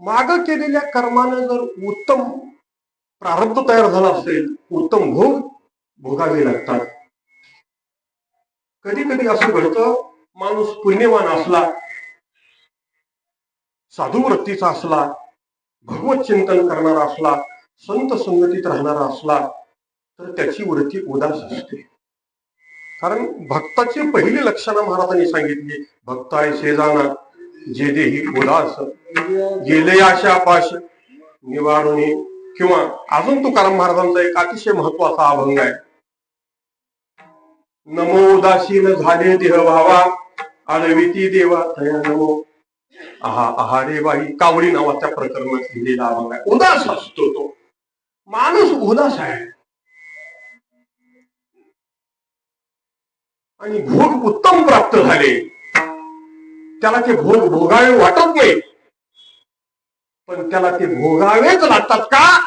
माग केलेल्या कर्माने जर उत्तम प्रारब्ध तयार झाला असेल, उत्तम भोग भोगावे लागतात. कधी कधी असं घडतं, माणूस पुण्यवान असला, साधू वृत्तीचा असला, भगवत चिंतन करणारा असला, संत संगतीत राहणारा असला, तर त्याची वृत्ती उदास असते. कारण भक्ताची पहिली लक्षणं महाराजांनी सांगितली, भक्ताय शेजाना जे देही उदास, गेले आशा पाश निवारुनी. किंवा अजून तुकाराम महाराजांचा एक अतिशय महत्वाचा अभंग आहे, नमो उदासीन झाले देह भावा, आळविती देवा तया नमो. आहा रे बाई, कावडी नावाच्या प्रकरणात लिहिलेला अभंग आहे. उदास असतो तो माणूस, उदास आहे. आणि भोग उत्तम प्राप्त झाले, त्याला ते भोग भोगावे वाटत नाही, पण त्याला ते भोगावेच लागतात. का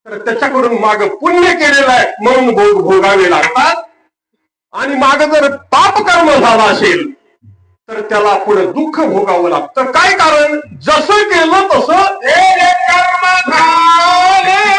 तर त्याच्याकडून माग पुण्य केलेलं आहे म्हणून भोग भोगावे लागतात. आणि माग जर पाप कर्म झाला असेल तर त्याला पुढे दुःख भोगावं लागतं. काय कारण, जसं केलं तसं कर्म झाले